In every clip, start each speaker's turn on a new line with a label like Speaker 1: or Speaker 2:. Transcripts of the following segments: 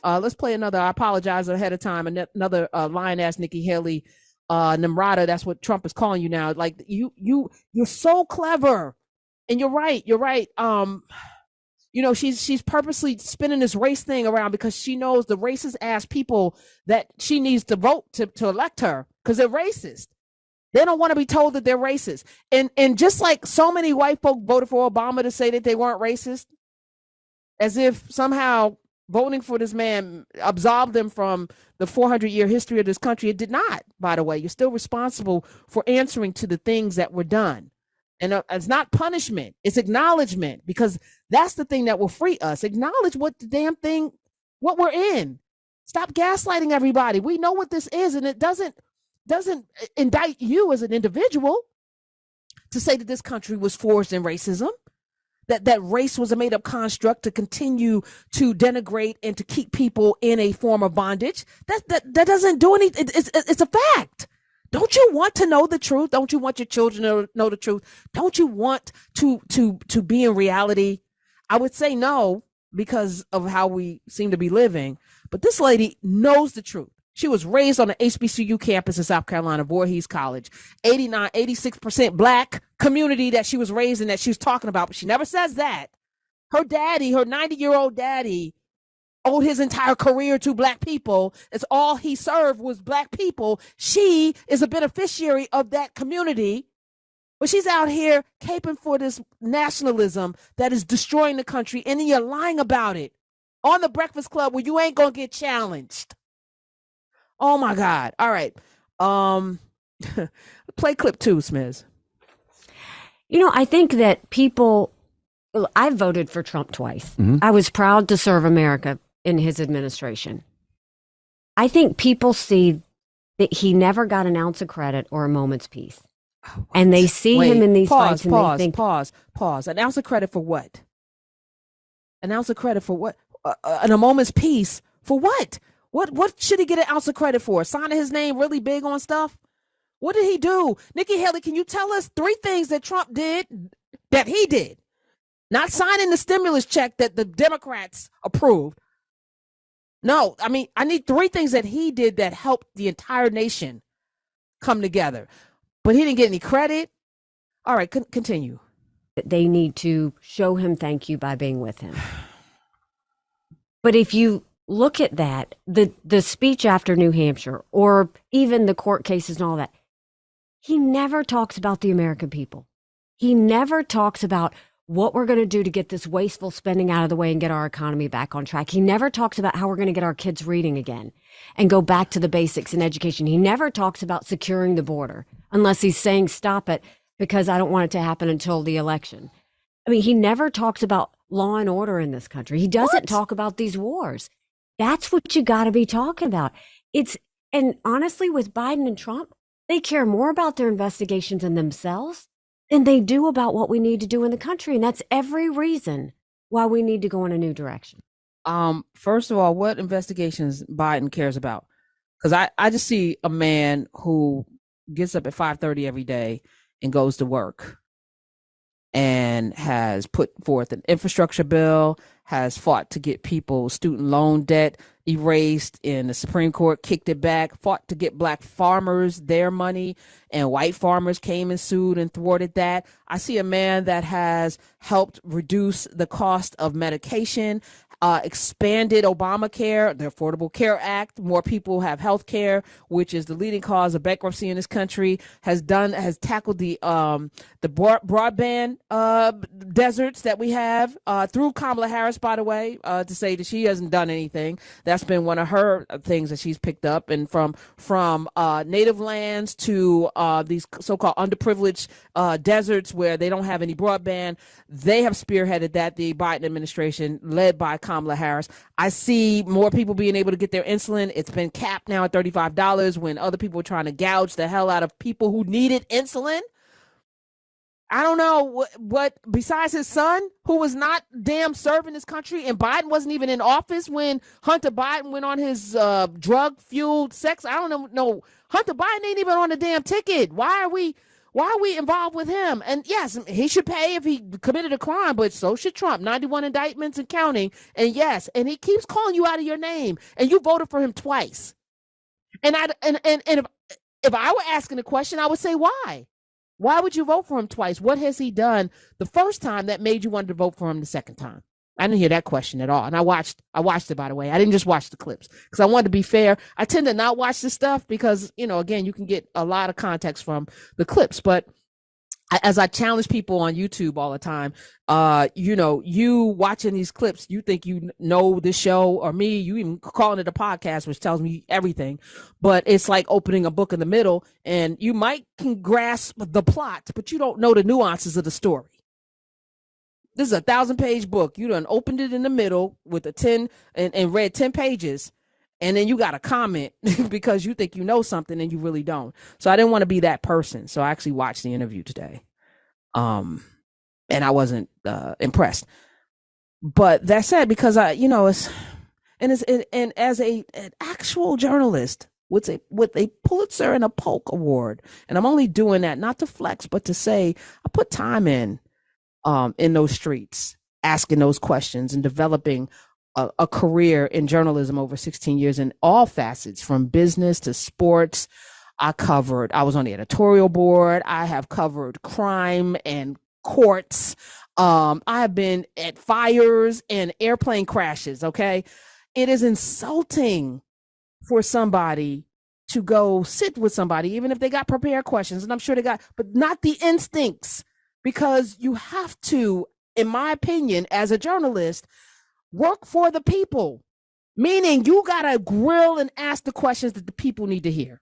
Speaker 1: Let's play another. I apologize ahead of time. Another lying-ass Nikki Haley, Namrata. That's what Trump is calling you now. Like you're so clever, and you're right. You're right. She's purposely spinning this race thing around because she knows the racist ass people that she needs to vote to elect her because they're racist. They don't want to be told that they're racist. And just like so many white folk voted for Obama to say that they weren't racist, as if somehow voting for this man absolved them from the 400-year history of this country. It did not, by the way. You're still responsible for answering to the things that were done. And it's not punishment, it's acknowledgement, because that's the thing that will free us. Acknowledge what the damn thing, what we're in. Stop gaslighting everybody. We know what this is, and it doesn't indict you as an individual to say that this country was forged in racism, that race was a made-up construct to continue to denigrate and to keep people in a form of bondage. That doesn't do anything. It's a fact. Don't you want to know the truth? Don't you want your children to know the truth? Don't you want to be in reality? I would say no, because of how we seem to be living. But this lady knows the truth. She was raised on the HBCU campus in South Carolina, Voorhees College. 86% black community that she was raised in, that she was talking about, but she never says that. Her daddy, her 90-year-old daddy, owed his entire career to black people. It's all he served was black people. She is a beneficiary of that community, but she's out here caping for this nationalism that is destroying the country, and then you're lying about it on the Breakfast Club where you ain't gonna get challenged. Oh my God. All right. Play clip 2, Smiz.
Speaker 2: I think that I voted for Trump twice. Mm-hmm. I was proud to serve America in his administration. I think people see that he never got an ounce of credit or a moment's peace. Oh, and they see him in these fights and they think...
Speaker 1: Pause. An ounce of credit for what? An ounce of credit for what? And a moment's peace for what? What should he get an ounce of credit for? Signing his name really big on stuff? What did he do? Nikki Haley, can you tell us 3 things that Trump did that he did? Not signing the stimulus check that the Democrats approved. No, I mean, I need 3 things that he did that helped the entire nation come together. But he didn't get any credit. All right, continue.
Speaker 2: They need to show him thank you by being with him. But if you look at that, the speech after New Hampshire, or even the court cases and all that, he never talks about the American people. He never talks about what we're going to do to get this wasteful spending out of the way and get our economy back on track. He never talks about how we're going to get our kids reading again and go back to the basics in education. He never talks about securing the border unless he's saying stop it because I don't want it to happen until the election. I mean, he never talks about law and order in this country. He doesn't talk about these wars. That's what you got to be talking about. And honestly, with Biden and Trump, they care more about their investigations and themselves than they do about what we need to do in the country. And that's every reason why we need to go in a new direction.
Speaker 1: First of all, what investigations Biden cares about? Because I just see a man who gets up at 5:30 every day and goes to work and has put forth an infrastructure bill, has fought to get people's student loan debt erased, and the Supreme Court kicked it back, fought to get black farmers their money, and white farmers came and sued and thwarted that. I see a man that has helped reduce the cost of medication, expanded Obamacare, the Affordable Care Act. More people have health care, which is the leading cause of bankruptcy in this country. Has tackled the broadband deserts that we have through Kamala Harris, by the way, to say that she hasn't done anything. That's been one of her things that she's picked up, and from native lands to these so-called underprivileged deserts where they don't have any broadband. They have spearheaded that, the Biden administration led by Kamala Harris. I see more people being able to get their insulin. It's been capped now at $35 when other people were trying to gouge the hell out of people who needed insulin. I don't know what besides his son, who was not damn serving this country, and Biden wasn't even in office when Hunter Biden went on his drug-fueled sex. I don't know. No, Hunter Biden ain't even on the damn ticket. Why are we Why are we involved with him? And yes, he should pay if he committed a crime, but so should Trump. 91 indictments and counting. And yes, and he keeps calling you out of your name, and you voted for him twice. And if I were asking the question, I would say, why? Why would you vote for him twice? What has he done the first time that made you want to vote for him the second time? I didn't hear that question at all. And I watched it, by the way. I didn't just watch the clips because I wanted to be fair. I tend to not watch this stuff because, again, you can get a lot of context from the clips. But as I challenge people on YouTube all the time, you watching these clips, you think you know this show, or me, you even calling it a podcast, which tells me everything. But it's like opening a book in the middle, and you can grasp the plot, but you don't know the nuances of the story. This is a 1,000-page book. You done opened it in the middle with a 10 and read 10 pages. And then you got a comment because you think you know something and you really don't. So I didn't want to be that person. So I actually watched the interview today. And I wasn't impressed. But that said, because as an actual journalist with a Pulitzer and a Polk Award, and I'm only doing that not to flex, but to say I put time in those streets, asking those questions and developing a career in journalism over 16 years in all facets, from business to sports. I was on the editorial board. I have covered crime and courts. I have been at fires and airplane crashes. Okay. It is insulting for somebody to go sit with somebody, even if they got prepared questions, and I'm sure they got, but not the instincts, because you have to, in my opinion, as a journalist, work for the people, meaning you got to grill and ask the questions that the people need to hear.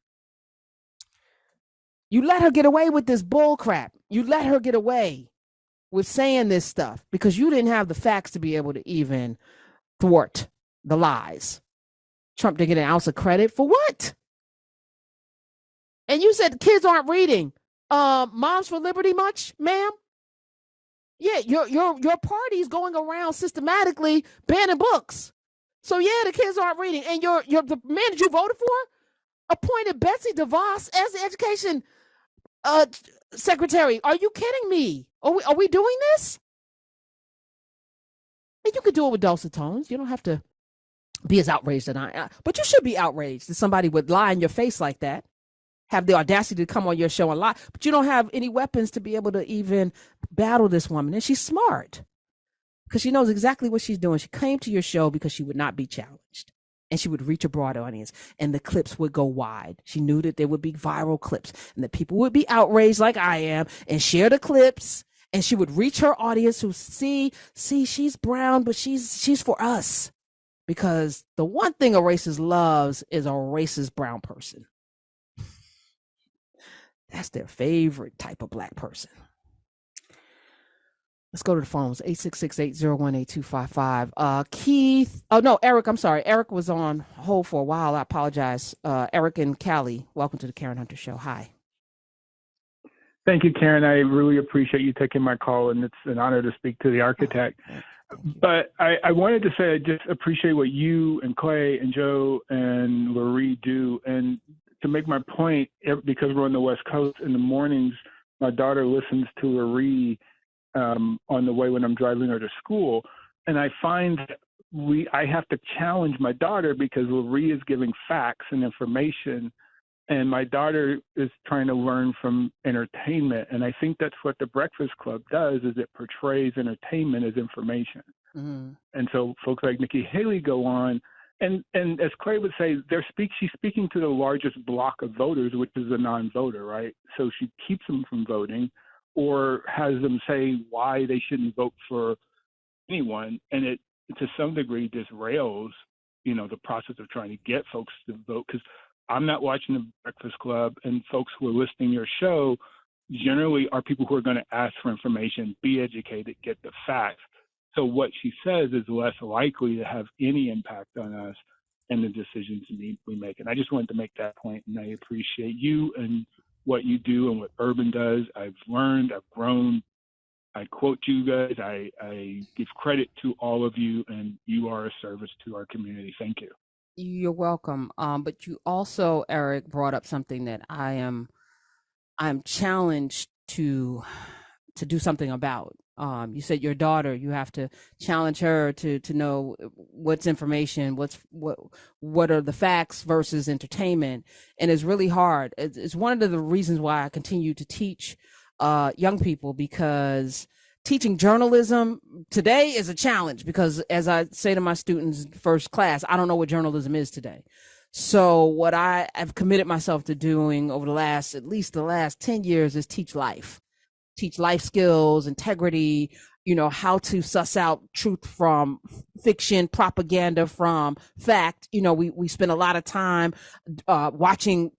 Speaker 1: You let her get away with this bull crap. You let her get away with saying this stuff because you didn't have the facts to be able to even thwart the lies. Trump didn't get an ounce of credit for what? And you said kids aren't reading. Moms for Liberty much, ma'am? Yeah, your party's going around systematically banning books. So yeah, the kids aren't reading. And the man that you voted for appointed Betsy DeVos as the education secretary. Are you kidding me? Are we doing this? And you could do it with dulcet tones. You don't have to be as outraged as I am. But you should be outraged that somebody would lie in your face like that, have the audacity to come on your show and lie, but you don't have any weapons to be able to even battle this woman. And she's smart because she knows exactly what she's doing. She came to your show because she would not be challenged, and she would reach a broad audience, and the clips would go wide. She knew that there would be viral clips and that people would be outraged like I am and share the clips, and she would reach her audience who see she's brown, but she's for us. Because the one thing a racist loves is a racist brown person. That's their favorite type of black person. Let's go to the phones. 866-801-8255. Keith. Oh, no, Eric. I'm sorry. Eric was on hold for a while. I apologize. Eric and Callie, welcome to the Karen Hunter Show. Hi.
Speaker 3: Thank you, Karen. I really appreciate you taking my call, and it's an honor to speak to the architect. But I wanted to say I just appreciate what you and Clay and Joe and Laurie do. And to make my point, because we're on the West Coast, in the mornings, my daughter listens to Laurie on the way when I'm driving her to school. And I find that I have to challenge my daughter because Laurie is giving facts and information, and my daughter is trying to learn from entertainment. And I think that's what the Breakfast Club does, is it portrays entertainment as information. Mm-hmm. And so folks like Nikki Haley go on, and as Clay would say, she's speaking to the largest block of voters, which is a non-voter, right? So she keeps them from voting or has them say why they shouldn't vote for anyone. And it to some degree disrails, the process of trying to get folks to vote, because I'm not watching the Breakfast Club, and folks who are listening to your show generally are people who are going to ask for information, be educated, get the facts. So what she says is less likely to have any impact on us and the decisions we make. And I just wanted to make that point, and I appreciate you and what you do and what Urban does. I've learned, I've grown. I quote you guys. I give credit to all of you, and you are a service to our community. Thank you.
Speaker 1: You're welcome. But you also, Eric, brought up something that I'm I'm challenged to do something about. You said your daughter, you have to challenge her to know what's information, what are the facts versus entertainment, and it's really hard. It's one of the reasons why I continue to teach young people, because teaching journalism today is a challenge, because as I say to my students first class, I don't know what journalism is today. So what I have committed myself to doing over at least the last 10 years is teach life skills, integrity, how to suss out truth from fiction, propaganda from fact. We spend a lot of time watching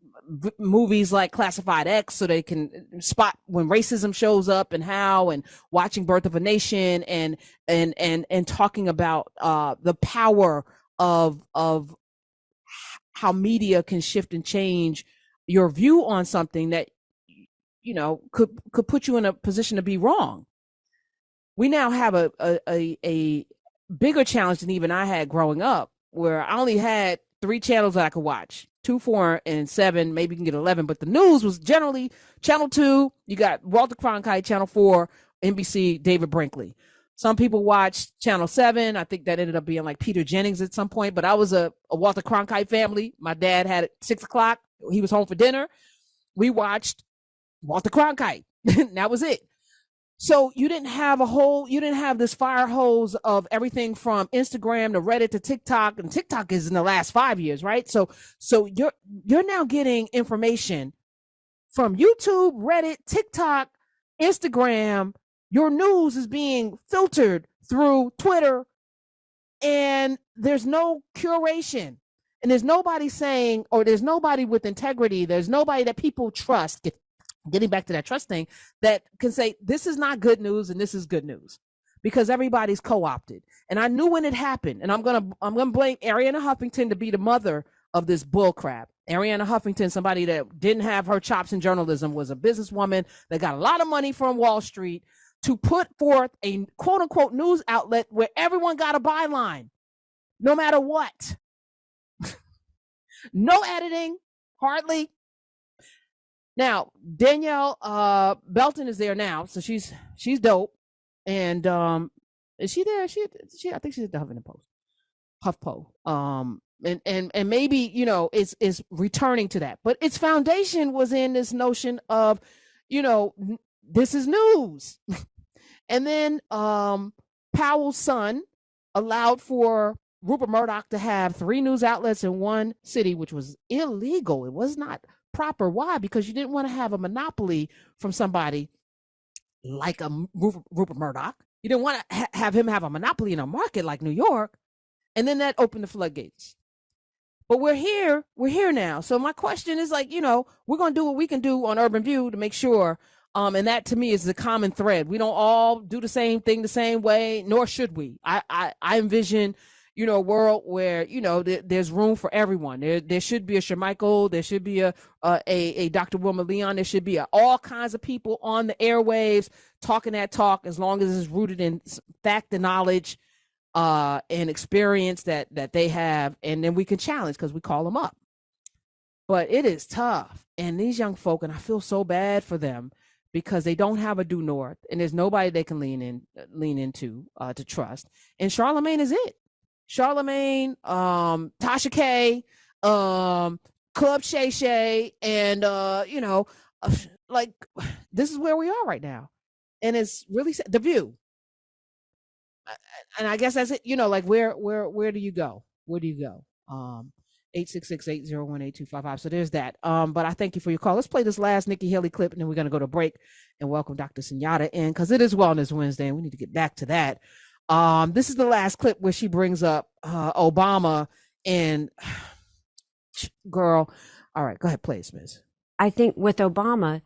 Speaker 1: movies like Classified X so they can spot when racism shows up and how, and watching Birth of a Nation and talking about the power of how media can shift and change your view on something that could put you in a position to be wrong. We now have a bigger challenge than even I had growing up, where I only had 3 channels that I could watch: 2, 4, and 7. Maybe you can get 11, but the news was generally Channel 2. You got Walter Cronkite, Channel 4, NBC, David Brinkley. Some people watched Channel 7. I think that ended up being like Peter Jennings at some point, but I was a Walter Cronkite family. My dad had it 6 o'clock. He was home for dinner. We watched Walter Cronkite. That was it. So you didn't have this fire hose of everything from Instagram to Reddit to TikTok, and TikTok is in the last 5 years, right? So you're now getting information from YouTube, Reddit, TikTok, Instagram. Your news is being filtered through Twitter, and there's no curation, and there's nobody saying, or there's nobody with integrity. There's nobody that people trust. Getting back to that trust thing, that can say this is not good news and this is good news, because everybody's co-opted. And I knew when it happened, and I'm gonna blame Arianna Huffington to be the mother of this bull crap. Arianna Huffington, somebody that didn't have her chops in journalism, was a businesswoman that got a lot of money from Wall Street to put forth a quote unquote news outlet where everyone got a byline, no matter what. No editing, hardly. Now, Danielle Belton is there now, so she's dope. And is she there? She I think she's at the Huffington Post. HuffPo. And maybe, is returning to that. But its foundation was in this notion of, this is news. And then Powell's son allowed for Rupert Murdoch to have 3 news outlets in one city, which was illegal. It was not proper. Why? Because you didn't want to have a monopoly from somebody like a Rupert Murdoch. You didn't want to have him have a monopoly in a market like New York. And then that opened the floodgates. But we're here now. So my question is, like, we're going to do what we can do on Urban View to make sure, and that to me is the common thread. We don't all do the same thing the same way, nor should we. I envision, a world where, there's room for everyone. There should be a Shermichael, there should be a Dr. Wilma Leon, there should be all kinds of people on the airwaves talking that talk, as long as it's rooted in fact and knowledge and experience that they have, and then we can challenge because we call them up. But it is tough, and these young folk, and I feel so bad for them, because they don't have a due north, and there's nobody they can lean into to trust. And Charlemagne is it. Charlemagne, Tasha K, Club Shay Shay, and like, this is where we are right now, and it's really The View. And I guess that's it. Like, where do you go? Where do you go? 866-801-8255. So there's that. But I thank you for your call. Let's play this last Nikki Haley clip, and then we're going to go to break and welcome Dr. Sunyata in, because it is Wellness Wednesday, and we need to get back to that. This is the last clip where she brings up Obama, and girl, all right, go ahead, play it, Smith.
Speaker 2: I think with Obama,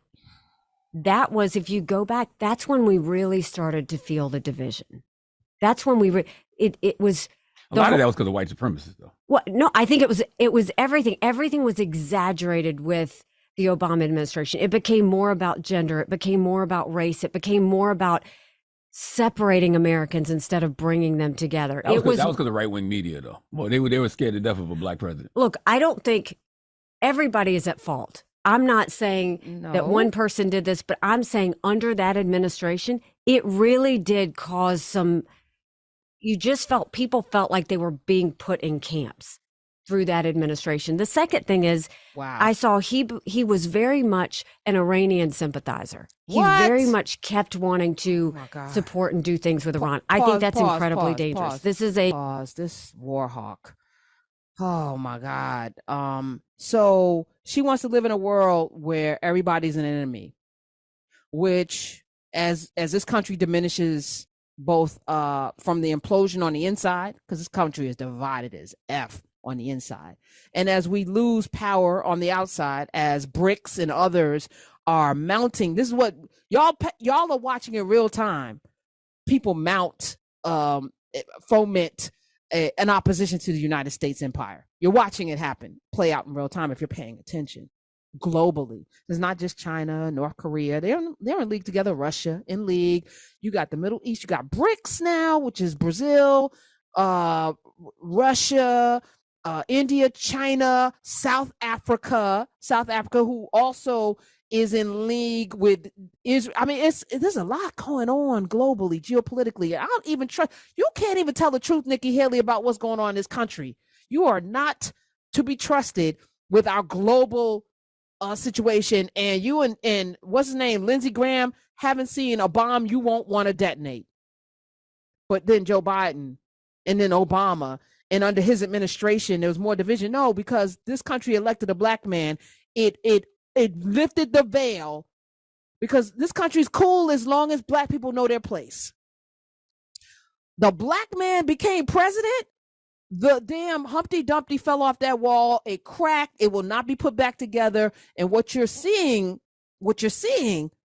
Speaker 2: that was, if you go back, that's when we really started to feel the division. That's when it was.
Speaker 4: A lot of that was because of white supremacists, though.
Speaker 2: Well, no, I think it was everything. Everything was exaggerated with the Obama administration. It became more about gender. It became more about race. It became more about separating Americans instead of bringing them together.
Speaker 4: That was because of right-wing media, though. Well, they were scared to death of a black president.
Speaker 2: Look, I don't think everybody is at fault. I'm not saying that one person did this, but I'm saying under that administration, it really did cause some, people felt like they were being put in camps through that administration. The second thing is, I saw he was very much an Iranian sympathizer. He very much kept wanting to support and do things with Iran. I think that's incredibly dangerous. This is
Speaker 1: this war hawk. Oh my God. So she wants to live in a world where everybody's an enemy, which as this country diminishes both from the implosion on the inside, because this country is divided as F on the inside, and as we lose power on the outside, as BRICS and others are mounting, this is what y'all are watching in real time. People foment an opposition to the United States empire. You're watching it happen, play out in real time if you're paying attention. Globally, it's not just China, North Korea. They're in league together. Russia in league. You got the Middle East. You got BRICS now, which is Brazil, Russia, India, China, South Africa, who also is in league with Israel. I mean, there's a lot going on globally, geopolitically. I don't even trust. You can't even tell the truth, Nikki Haley, about what's going on in this country. You are not to be trusted with our global situation. And you and what's his name, Lindsey Graham, haven't seen a bomb you won't want to detonate. But then Joe Biden and then Obama, and under his administration, there was more division. No, because this country elected a black man. It lifted the veil, because this country's cool as long as black people know their place. The black man became president. The damn Humpty Dumpty fell off that wall. It cracked. It will not be put back together. And what you're seeing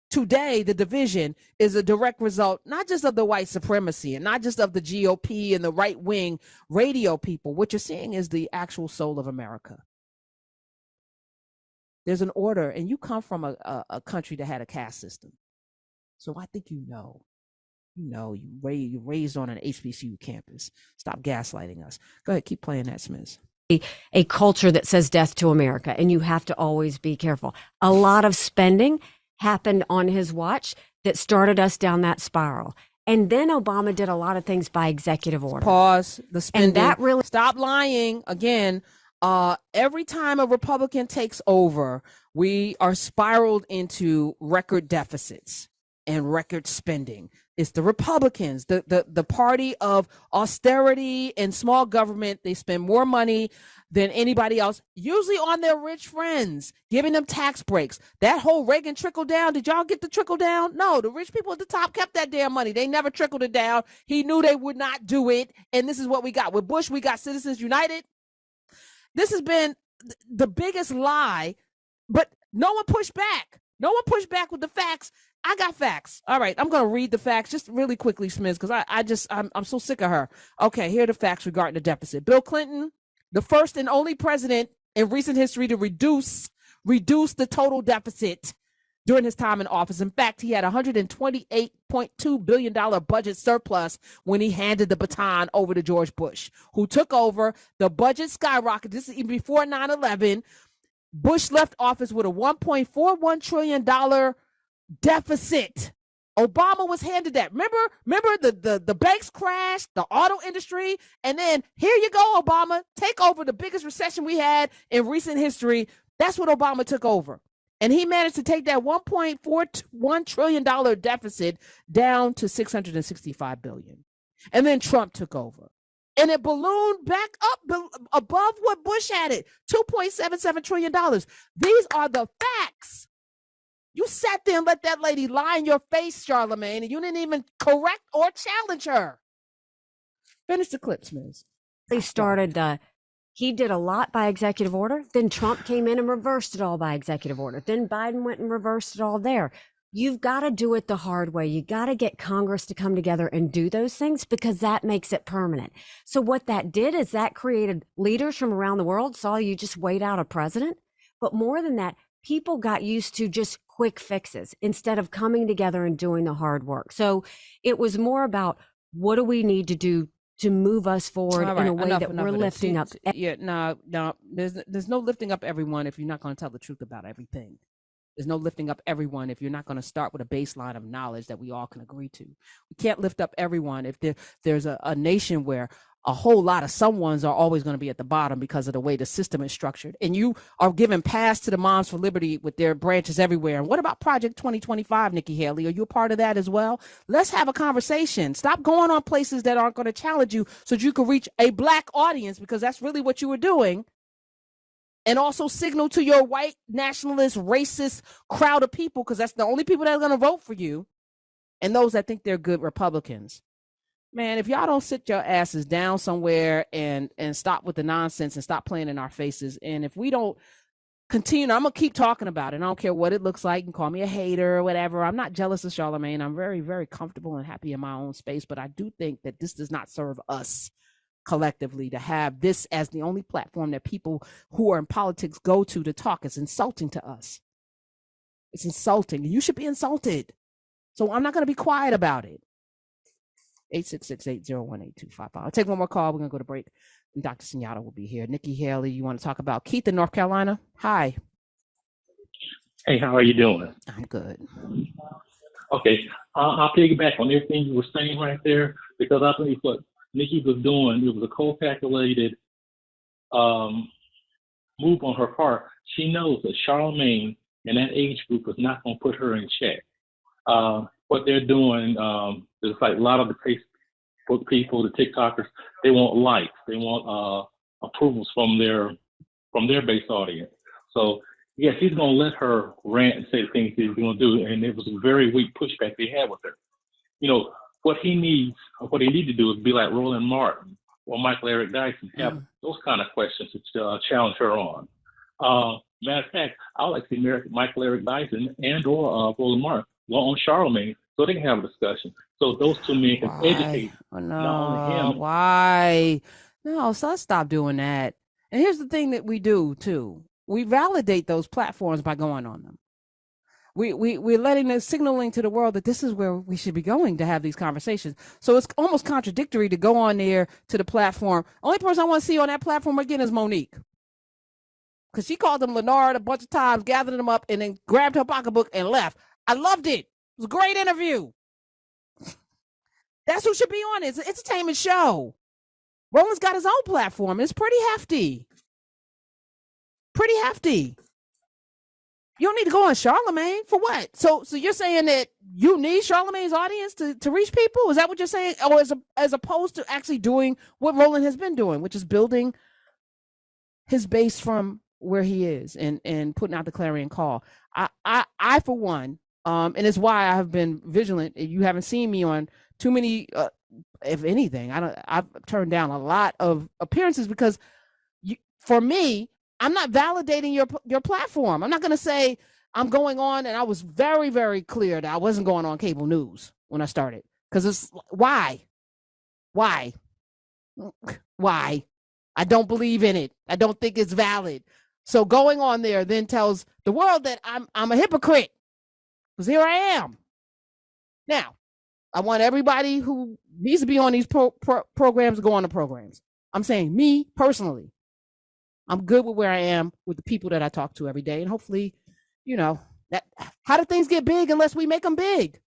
Speaker 1: today, the division, is a direct result, not just of the white supremacy and not just of the GOP and the right wing radio people. What you're seeing is the actual soul of America. There's an order, and you come from a country that had a caste system. So I think you raised on an HBCU campus. Stop gaslighting us. Go ahead, keep playing that, Smith.
Speaker 2: A culture that says death to America, and you have to always be careful. A lot of spending happened on his watch that started us down that spiral. And then Obama did a lot of things by executive order.
Speaker 1: Pause the spending.
Speaker 2: And that really,
Speaker 1: stop lying again. Every time a Republican takes over, we are spiraled into record deficits and record spending. It's the Republicans, the party of austerity and small government. They spend more money than anybody else, usually on their rich friends, giving them tax breaks. That whole Reagan trickle down, did y'all get the trickle down? No, the rich people at the top kept that damn money. They never trickled it down. He knew they would not do it. And this is what we got. With Bush, we got Citizens United. This has been the biggest lie, but no one pushed back. No one pushed back with the facts. I got facts. All right, I'm going to read the facts just really quickly, Smith, because I'm so sick of her. Okay, here are the facts regarding the deficit. Bill Clinton, the first and only president in recent history to reduce the total deficit during his time in office. In fact, he had $128.2 billion budget surplus when he handed the baton over to George Bush, who took over. The budget skyrocketed. This is even before 9/11. Bush left office with a $1.41 trillion deficit. Obama was handed that. Remember the banks crashed, the auto industry, and then here you go, Obama, take over the biggest recession we had in recent history. That's what Obama took over. And he managed to take that $1.41 trillion deficit down to $665 billion. And then Trump took over. And it ballooned back up above what Bush had it, $2.77 trillion. These are the facts. You sat there and let that lady lie in your face, Charlamagne, and you didn't even correct or challenge her. Finish the clips, Ms.
Speaker 2: He did a lot by executive order. Then Trump came in and reversed it all by executive order. Then Biden went and reversed it all there. You've got to do it the hard way. You got to get Congress to come together and do those things, because that makes it permanent. So what that did is that created leaders from around the world saw you just wait out a president. But more than that, people got used to just quick fixes instead of coming together and doing the hard work. So it was more about, what do we need to do to move us forward
Speaker 1: All
Speaker 2: in
Speaker 1: right,
Speaker 2: a way
Speaker 1: enough
Speaker 2: that we're
Speaker 1: of this.
Speaker 2: lifting up.
Speaker 1: Yeah, no. There's no lifting up everyone if you're not going to tell the truth about everything. There's no lifting up everyone if you're not going to start with a baseline of knowledge that we all can agree to. We can't lift up everyone if there's a nation where a whole lot of someones are always going to be at the bottom because of the way the system is structured. And you are giving pass to the Moms for Liberty with their branches everywhere. And what about Project 2025, Nikki Haley? Are you a part of that as well? Let's have a conversation. Stop going on places that aren't going to challenge you so that you can reach a Black audience, because that's really what you were doing. And also signal to your white nationalist, racist crowd of people, because that's the only people that are going to vote for you, and those that think they're good Republicans. Man, if y'all don't sit your asses down somewhere and stop with the nonsense and stop playing in our faces, and if we don't continue, I'm going to keep talking about it. I don't care what it looks like. You can call me a hater or whatever. I'm not jealous of Charlamagne. I'm very, very comfortable and happy in my own space, but I do think that this does not serve us collectively to have this as the only platform that people who are in politics go to talk. Is insulting to us. It's insulting. You should be insulted. So I'm not going to be quiet about it. 866-801-8255. I'll take one more call. We're going to go to break. And Dr. Sunyata will be here. Nikki Haley, you want to talk about Keith in North Carolina? Hi.
Speaker 5: Hey, how are you doing?
Speaker 1: I'm good.
Speaker 5: Okay, I'll piggyback on everything you were saying right there, because I believe what Nikki was doing, it was a co-calculated move on her part. She knows that Charlamagne and that age group is not going to put her in check. What they're doing is like a lot of the Facebook people, the TikTokers, they want likes, they want approvals from their base audience. So yes, he's going to let her rant and say the things he's going to do, and it was a very weak pushback they had with her. You know, what he needs to do is be like Roland Martin or Michael Eric Dyson, have those kind of questions to challenge her on. Matter of fact, I would like to see Michael Eric Dyson and or Roland Martin go on Charlamagne so they can have a discussion. So those two men can educate not only him.
Speaker 1: Why? No, so let's stop doing that. And here's the thing that we do too. We validate those platforms by going on them. We're letting the signaling to the world that this is where we should be going to have these conversations. So it's almost contradictory to go on there to the platform. Only person I want to see on that platform again is Monique. Because she called them Leonard a bunch of times, gathered them up, and then grabbed her pocketbook and left. I loved it. It was a great interview. That's who should be on it. It's an entertainment show. Roland's got his own platform. It's pretty hefty. Pretty hefty. You don't need to go on Charlamagne for what? So you're saying that you need Charlamagne's audience to reach people? Is that what you're saying? Or as opposed to actually doing what Roland has been doing, which is building his base from where he is and putting out the clarion call. I for one, and it's why I have been vigilant. You haven't seen me on too many, if anything. I've turned down a lot of appearances because for me, I'm not validating your platform. I'm not going to say I'm going on, and I was very, very clear that I wasn't going on cable news when I started. Because it's why? I don't believe in it. I don't think it's valid. So going on there then tells the world that I'm a hypocrite. Because here I am. Now, I want everybody who needs to be on these programs to go on the programs. I'm saying me personally. I'm good with where I am with the people that I talk to every day. And hopefully, that how do things get big unless we make them big?